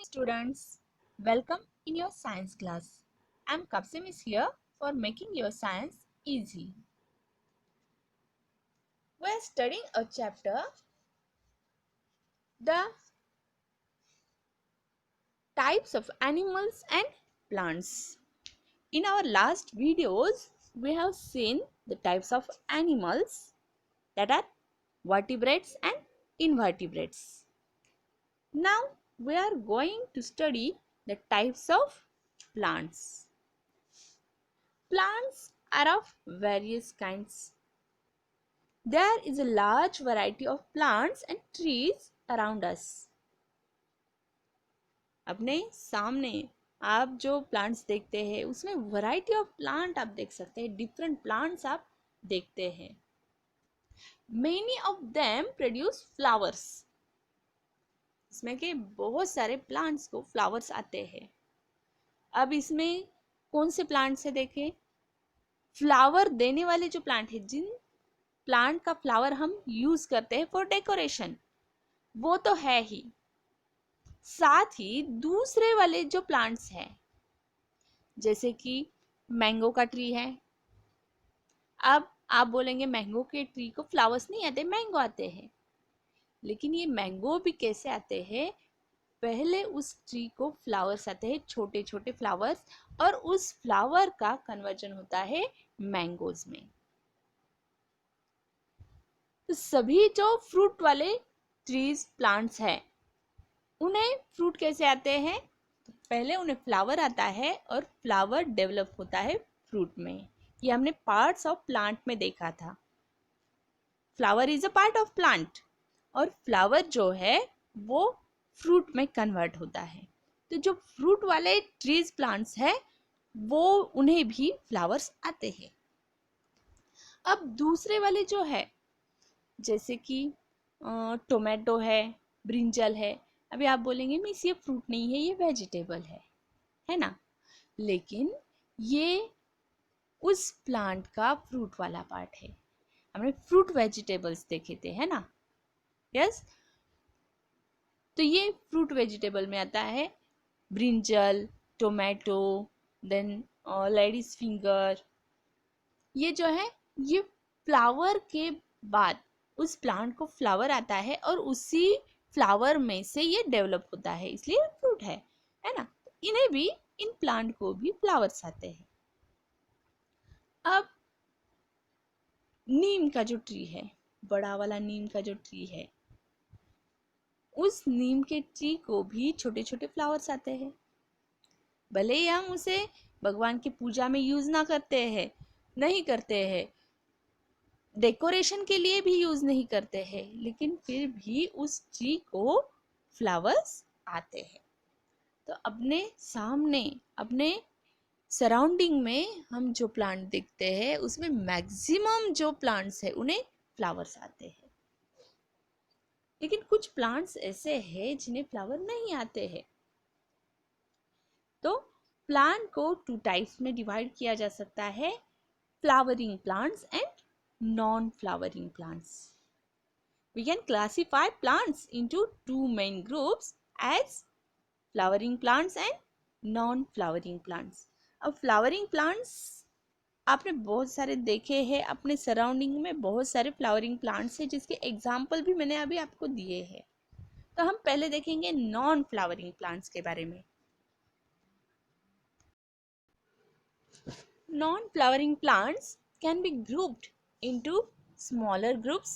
Students, welcome in your science class. I'm Kapsim is here for making your science easy. We're studying a chapter, the types of animals and plants. In our last videos, we have seen the types of animals that are vertebrates and invertebrates. Now we are going to study the types of plants. Plants are of various kinds. There is a large variety of plants and trees around us. अपने सामने आप जो plants देखते हैं उसमें variety of plant आप देख सकते हैं, डिफरेंट प्लांट्स आप देखते हैं. Many of them produce flowers. इसमें के बहुत सारे प्लांट्स को फ्लावर्स आते हैं. अब इसमें कौन से प्लांट्स है देखें. फ्लावर देने वाले जो प्लांट है, जिन प्लांट का फ्लावर हम यूज करते हैं फॉर डेकोरेशन, वो तो है ही. साथ ही दूसरे वाले जो प्लांट्स हैं, जैसे कि मैंगो का ट्री है. अब आप बोलेंगे मैंगो के ट्री को फ्लावर्स नहीं आते, मैंगो आते हैं. लेकिन ये मैंगो भी कैसे आते हैं, पहले उस ट्री को फ्लावर्स आते हैं, छोटे छोटे फ्लावर्स, और उस फ्लावर का कन्वर्जन होता है मैंगोज में. तो सभी जो फ्रूट वाले ट्रीज प्लांट्स हैं, उन्हें फ्रूट कैसे आते हैं, तो पहले उन्हें फ्लावर आता है और फ्लावर डेवलप होता है फ्रूट में. ये हमने पार्ट्स ऑफ प्लांट में देखा था. Flower is a part of plant और फ्लावर जो है वो फ्रूट में कन्वर्ट होता है. तो जो फ्रूट वाले ट्रीज प्लांट्स है वो उन्हें भी फ्लावर्स आते हैं. अब दूसरे वाले जो है, जैसे कि टोमेटो है, ब्रिंजल है. अभी आप बोलेंगे मिस ये फ्रूट नहीं है, ये वेजिटेबल है ना. लेकिन ये उस प्लांट का फ्रूट वाला पार्ट है. हमने फ्रूट वेजिटेबल्स देखे थे, है ना. यस. तो ये फ्रूट वेजिटेबल में आता है brinjal, tomato, then ladies finger. ये जो है ये फ्लावर के बाद उस प्लांट को फ्लावर आता है और उसी फ्लावर में से ये डेवलप होता है, इसलिए फ्रूट है ना. इन्हें भी, इन प्लांट को भी फ्लावर्स आते हैं. अब नीम का जो ट्री है, बड़ा वाला नीम का जो ट्री है, उस नीम के ट्री को भी छोटे छोटे फ्लावर्स आते हैं. भले ही हम उसे भगवान की पूजा में यूज ना करते हैं, नहीं करते हैं, डेकोरेशन के लिए भी यूज नहीं करते हैं, लेकिन फिर भी उस ट्री को फ्लावर्स आते हैं. तो अपने सामने, अपने सराउंडिंग में हम जो प्लांट देखते हैं उसमें मैक्सिमम जो प्लांट्स है उन्हें फ्लावर्स आते हैं. लेकिन कुछ प्लांट्स ऐसे हैं जिन्हें फ्लावर नहीं आते हैं. तो प्लांट को टू टाइप्स में डिवाइड किया जा सकता है, flowering plants and non-flowering plants. We can classify plants into two main groups as flowering plants and non-flowering plants. अब flowering plants आपने बहुत सारे देखे हैं, अपने सराउंडिंग में बहुत सारे फ्लावरिंग प्लांट्स हैं जिसके एग्जाम्पल भी मैंने अभी आपको दिए हैं. तो हम पहले देखेंगे नॉन फ्लावरिंग प्लांट्स के बारे में. Non flowering plants can be grouped into smaller groups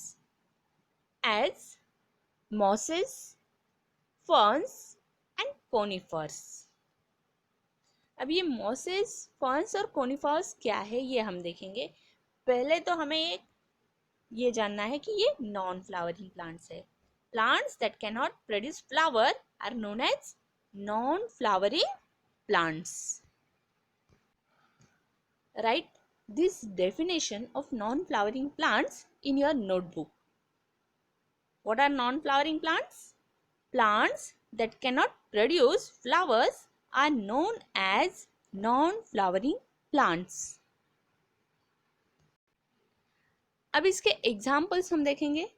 as mosses, ferns and conifers. अब ये mosses, ferns और conifers क्या है ये हम देखेंगे. पहले तो हमें ये जानना है कि ये नॉन फ्लावरिंग प्लांट्स है. Plants that can not produce flower are known as non flowering plants. Right this definition of non-flowering plants in your notebook. What are non-flowering plants? Plants that cannot produce flowers are known as non-flowering plants. अब इसके examples हम देखेंगे.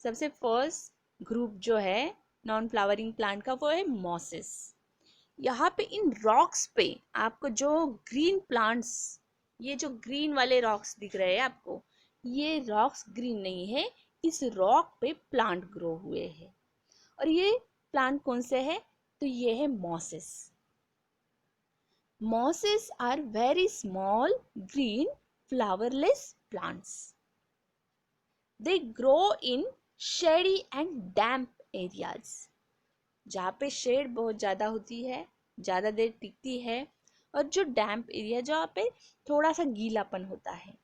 सबसे first group जो है non flowering plant का, वो है मॉसेस। यहाँ पे इन रॉक्स पे आपको जो ग्रीन प्लांट्स, ये जो ग्रीन वाले रॉक्स दिख रहे हैं आपको, ये रॉक्स ग्रीन नहीं है, इस रॉक पे प्लांट ग्रो हुए हैं। और ये प्लांट कौन से है? तो ये है mosses. Mosses are very small green flowerless plants. They grow in shady and damp areas. जहाँ पे शेड बहुत ज़्यादा होती है, ज़्यादा देर टिकती है, और जो डैम्प एरिया, जहाँ पे थोड़ा सा गीलापन होता है,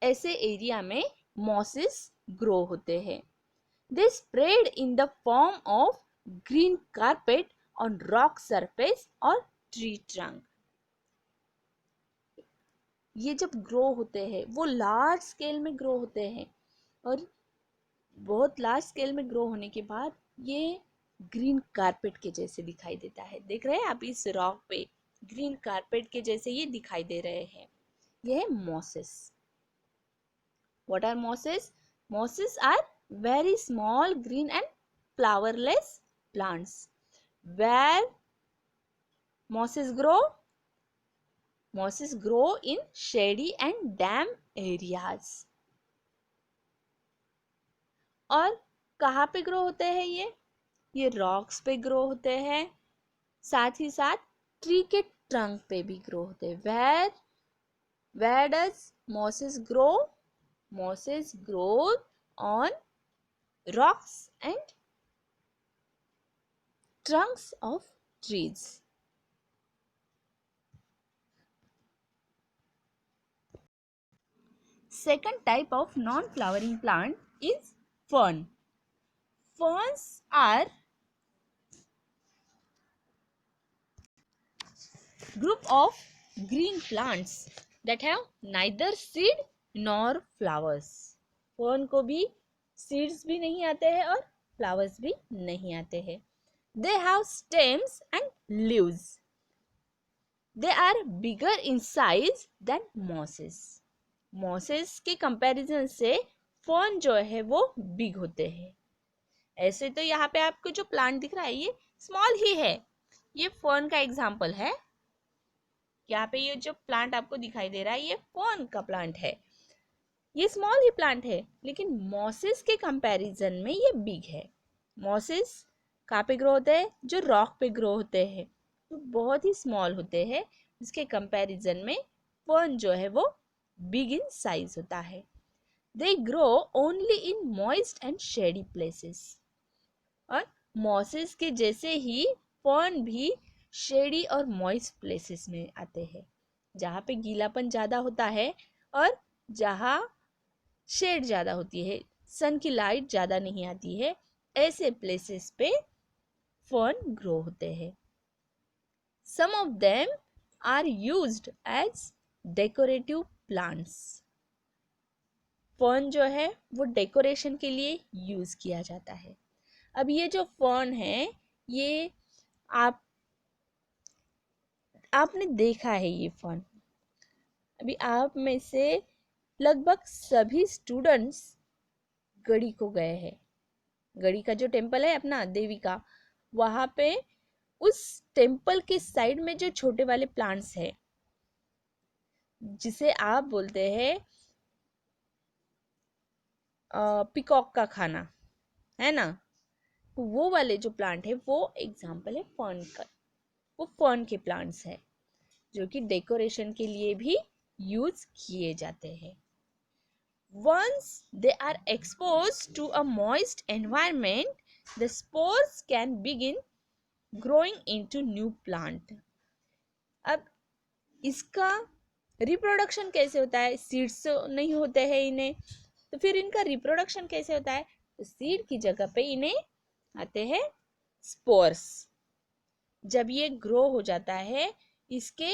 ऐसे एरिया में मॉसेस ग्रो होते हैं। They spread in the form of green carpet on rock surface और ट्री ट्रंक। ये जब ग्रो होते हैं वो लार्ज स्केल में ग्रो होते हैं, और बहुत लार्ज स्केल में ग्रो होने के बाद ये ग्रीन कारपेट के जैसे दिखाई देता है। देख रहे हैं आप, इस रॉक पे ग्रीन कारपेट के जैसे ये दिखाई दे रहे हैं। ये है mosses. What are mosses? Mosses are very small green and flowerless plants. Where mosses grow? Mosses grow in shady and damp areas. और कहाँ पे ग्रो होते हैं ये रॉक्स पे ग्रो होते हैं, साथ ही साथ ट्री के ट्रंक पे भी ग्रो होते हैं। Where does mosses grow? Mosses grow on rocks and trunks of trees. Second type of non-flowering plant is fern. Ferns are group of green plants that have neither seed nor flowers. Fern को भी seeds भी नहीं आते हैं और flowers भी नहीं आते हैं. They have stems and leaves. They are bigger in size than mosses. Mosses के कंपैरिजन से फर्न जो है वो बिग होते हैं। ऐसे तो यहाँ पे आपको जो प्लांट दिख रहा है ये स्मॉल ही है, ये फर्न का एग्जाम्पल है। यहाँ पे ये जो प्लांट आपको दिखाई दे रहा है ये फर्न का प्लांट है, ये स्मॉल ही प्लांट है, लेकिन मॉसेस के कंपैरिजन में ये बिग है। मॉसेस कहाँ पे ग्रो होते हैं? जो रॉक पे ग्रो होते हैं, तो बहुत ही स्मॉल होते हैं। इसके कंपैरिजन में फर्न जो है वो बिग इन साइज होता है। They grow only in moist and shady places. और मॉसेस के जैसे ही फर्न भी शेडी और मॉइस्ट प्लेसेस में आते हैं, जहाँ पे गीलापन ज़्यादा होता है और जहाँ शेड ज़्यादा होती है, सन की लाइट ज़्यादा नहीं आती है, ऐसे प्लेसेस पे फर्न ग्रो होते हैं। Some of them are used as decorative plants. Fern जो है वो डेकोरेशन के लिए यूज किया जाता है। अब ये जो फर्न है ये आपने देखा है ये फर्न। अभी आप में से लगभग सभी स्टूडेंट्स गढ़ी को गए हैं। गढ़ी का जो टेम्पल है अपना देवी का, वहां पे उस टेम्पल के साइड में जो छोटे वाले प्लांट्स है, जिसे आप बोलते हैं पिकॉक का खाना, है ना, वो वाले जो प्लांट है वो एग्जाम्पल है फर्न का। वो फर्न के प्लांट्स है जो कि डेकोरेशन के लिए भी यूज किए जाते हैं। Once they are exposed to a moist environment, the spores can begin growing into new plant. अब इसका रिप्रोडक्शन कैसे होता है? सीड्स नहीं होते हैं इन्हें, तो फिर इनका रिप्रोडक्शन कैसे होता है? तो सीड की जगह पे इन्हें आते हैं स्पोर्स। जब ये ग्रो हो जाता है, इसके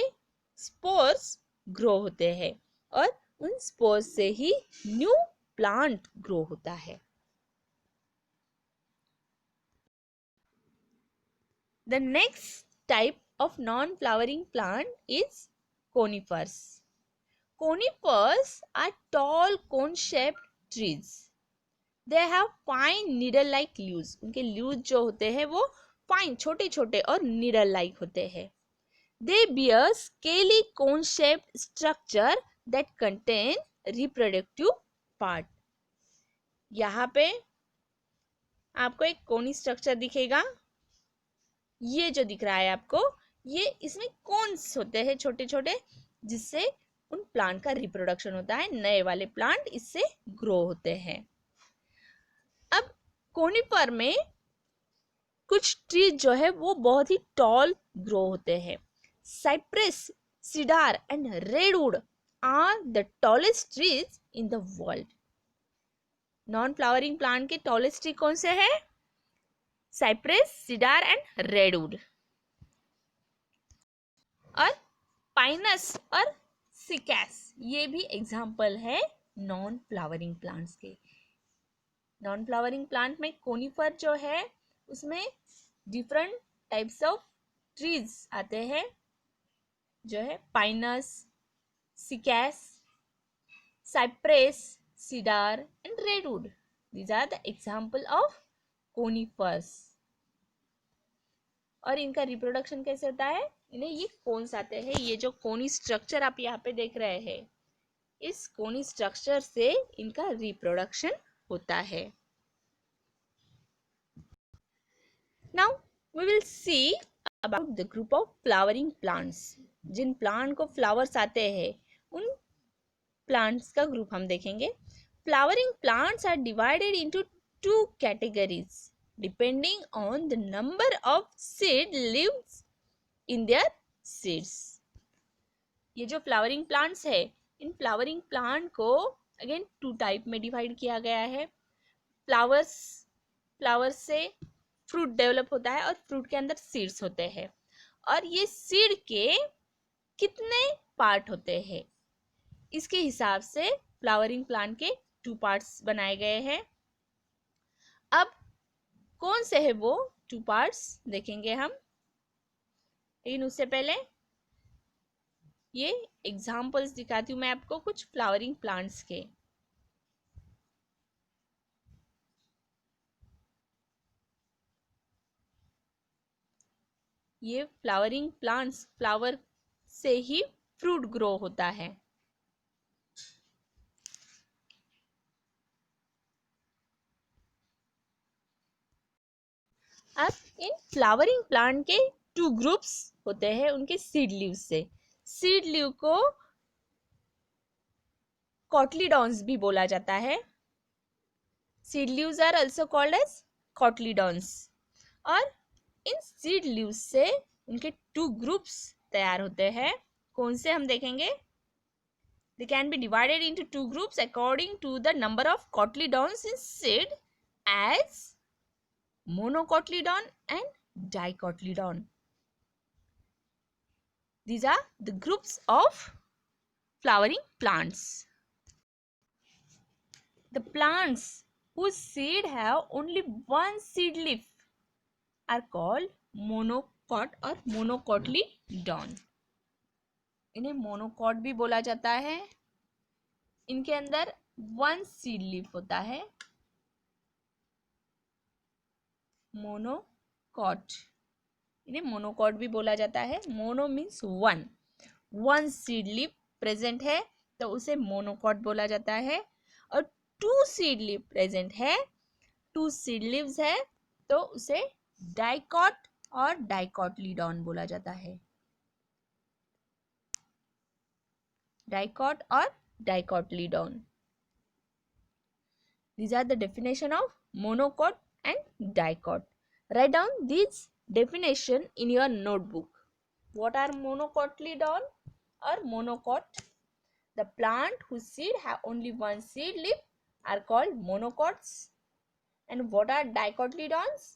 स्पोर्स ग्रो होते हैं और उन स्पोर्स से ही न्यू प्लांट ग्रो होता है। The next type of non-flowering plant is conifers. Conifers are tall cone-shaped trees. They have fine needle like leaves, उनके लीव्स जो होते हैं वो फाइन छोटे छोटे और नीडल लाइक होते हैं. दे beer scaly cone shaped structure that contain reproductive part. यहाँ पे आपको एक कोनी स्ट्रक्चर दिखेगा, ये जो दिख रहा है आपको, ये इसमें कोन्स होते हैं छोटे छोटे, जिससे उन प्लांट का रिप्रोडक्शन होता है, नए वाले प्लांट इससे ग्रो होते हैं. अब कोनिफर में कुछ ट्रीज जो है वो बहुत ही टॉल ग्रो होते हैं. Cypress, cedar and redwood are the tallest trees in the world. Non flowering plant के टॉलेस्ट ट्री कौन से है? Cypress, cedar and redwood. और पाइनस और सिकैस, ये भी एग्जाम्पल है नॉन फ्लावरिंग प्लांट्स के. नॉन फ्लावरिंग प्लांट में कोनिफर जो है उसमें डिफरेंट टाइप्स ऑफ ट्रीज आते हैं, जो है pinus, cycas, cypress, cedar and redwood. These are the example of conifers. और इनका रिप्रोडक्शन कैसे होता है? इन्हें ये कोन्स आते हैं, ये जो कोनी स्ट्रक्चर आप यहाँ पे देख रहे हैं, इस कोनी स्ट्रक्चर से इनका रिप्रोडक्शन होता है. Now we will see about the group of flowering plants. जिन प्लांट को फ्लावर्स आते हैं उन प्लांट्स का ग्रुप हम देखेंगे. Flowering plants are divided into two categories depending on the number of seed leaves in their seeds. ये जो फ्लावरिंग प्लांट्स है, इन फ्लावरिंग प्लांट को अगेन टू टाइप में डिवाइड किया गया है. फ्लावर्स से फ्रूट डेवलप होता है और फ्रूट के अंदर सीड्स होते हैं. और ये सीड के कितने पार्ट होते हैं, इसके हिसाब से फ्लावरिंग प्लांट के टू पार्ट्स बनाए गए हैं. अब कौन से है वो टू पार्ट्स देखेंगे हम, लेकिन उससे पहले ये एग्जाम्पल्स दिखाती हूँ मैं आपको कुछ फ्लावरिंग प्लांट्स के. ये फ्लावरिंग प्लांट्स, फ्लावर से ही फ्रूट ग्रो होता है. अब इन फ्लावरिंग प्लांट के टू ग्रुप्स होते हैं उनके सीड लीव से. सीड लीव को कॉटलीडॉन्स भी बोला जाता है. Seed leaves are also called as cotyledons. और इन सीड लीव्स से उनके टू ग्रुप्स तैयार होते हैं. कौन से हम देखेंगे? They can be divided into two groups according to the number of cotyledons in seed as monocotyledon and dicotyledon. These are the groups of flowering plants. The plants whose seed have only one seed leaf are called monocot or monocotyledon. इन्हें monocot भी बोला जाता है. इनके अंदर one seed leaf होता है. Monocot, इन्हें मोनोकॉट भी बोला जाता है. Mono means one, one seed leaf present है तो उसे मोनोकॉट बोला जाता है. और टू सीड लीफ प्रेजेंट है, टू सीड लीव्स है तो उसे डाइकॉट और डाइकोटिलीडॉन बोला जाता है. Dicot or dicotyledon. These are the definition of monocot and dicot. Write down these definition in your notebook. What are monocotyledon or monocot? The plant whose seed have only one seed leaf are called monocots. And what are dicotyledons?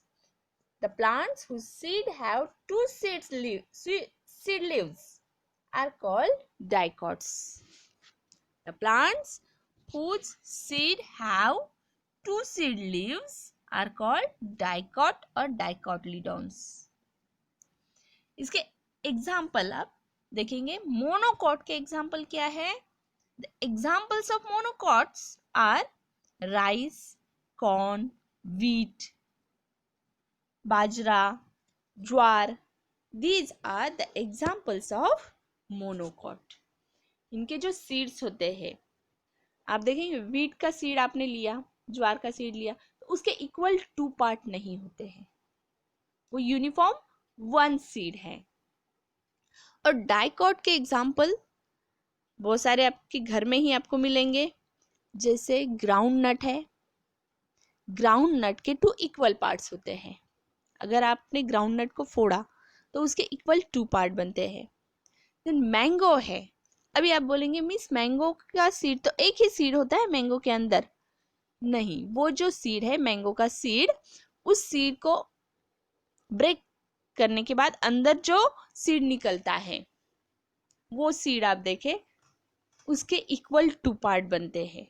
The plants whose seed have two seed leaves are called dicots. The plants whose seed have two seed leaves are called dicot or dicotyledons. इसके example आप देखेंगे. Monocot के example क्या है? The examples of monocots are rice, corn, wheat, bajra, jowar. These are the examples of monocot. इनके जो seeds होते हैं, आप देखेंगे वीट का सीड आपने लिया, ज्वार का सीड लिया, तो उसके इक्वल 2 पार्ट नहीं होते हैं, वो यूनिफॉर्म 1 सीड है. और डाइकॉट के एग्जाम्पल बहुत सारे आपके घर में ही आपको मिलेंगे. जैसे ग्राउंड नट है, ग्राउंड नट के 2 इक्वल पार्ट्स होते हैं. अगर आपने ग्राउंड नट को फोड़ा तो उसके इक्वल 2 पार्ट बनते हैं. देन मैंगो है. अभी आप बोलेंगे मिस मैंगो का सीड तो एक ही सीड होता है मैंगो के अंदर. नहीं, वो जो सीड है मैंगो का सीड, उस सीड को ब्रेक करने के बाद अंदर जो सीड निकलता है, वो सीड आप देखें उसके इक्वल 2 पार्ट बनते हैं.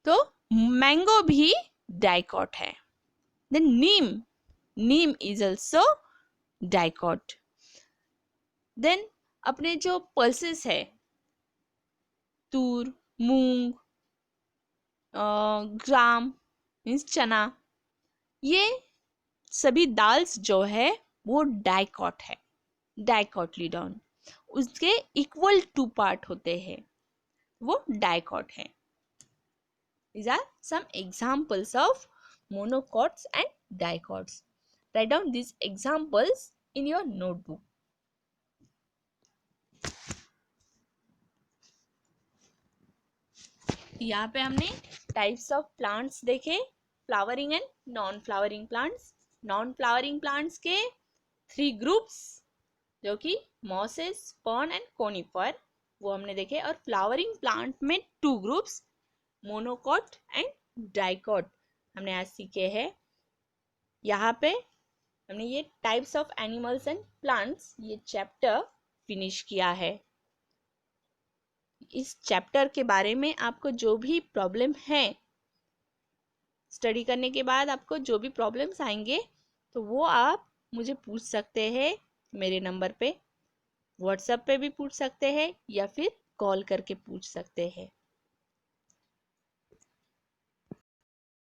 तो मैंगो भी डाइकॉट है. Then neem is also dicot. Then अपने जो पल्सेस है, तूर, मूंग, ग्राम मीन्स चना, ये सभी दाल्स जो है वो डाइकॉट है, डाइकॉटिलीडॉन. उसके इक्वल 2 पार्ट होते हैं, वो डाइकॉट है. These are some examples of monocots and dicots. Write down these examples in your notebook. यहाँ पे हमने टाइप्स ऑफ प्लांट्स देखे, flowering and non flowering plants. Non flowering plants के 3 ग्रुप्स, जो कि मॉसेस, फर्न एंड कोनिफर, वो हमने देखे. और फ्लावरिंग प्लांट में 2 ग्रुप्स, मोनोकॉट एंड डाइकॉट, हमने आज सीखे हैं. यहाँ पे हमने ये types of animals and plants ये चैप्टर फिनिश किया है. इस चैप्टर के बारे में आपको जो भी प्रॉब्लम है, स्टडी करने के बाद आपको जो भी प्रॉब्लम्स आएंगे, तो वो आप मुझे पूछ सकते हैं मेरे नंबर पे, व्हाट्सएप पे भी पूछ सकते हैं या फिर कॉल करके पूछ सकते हैं.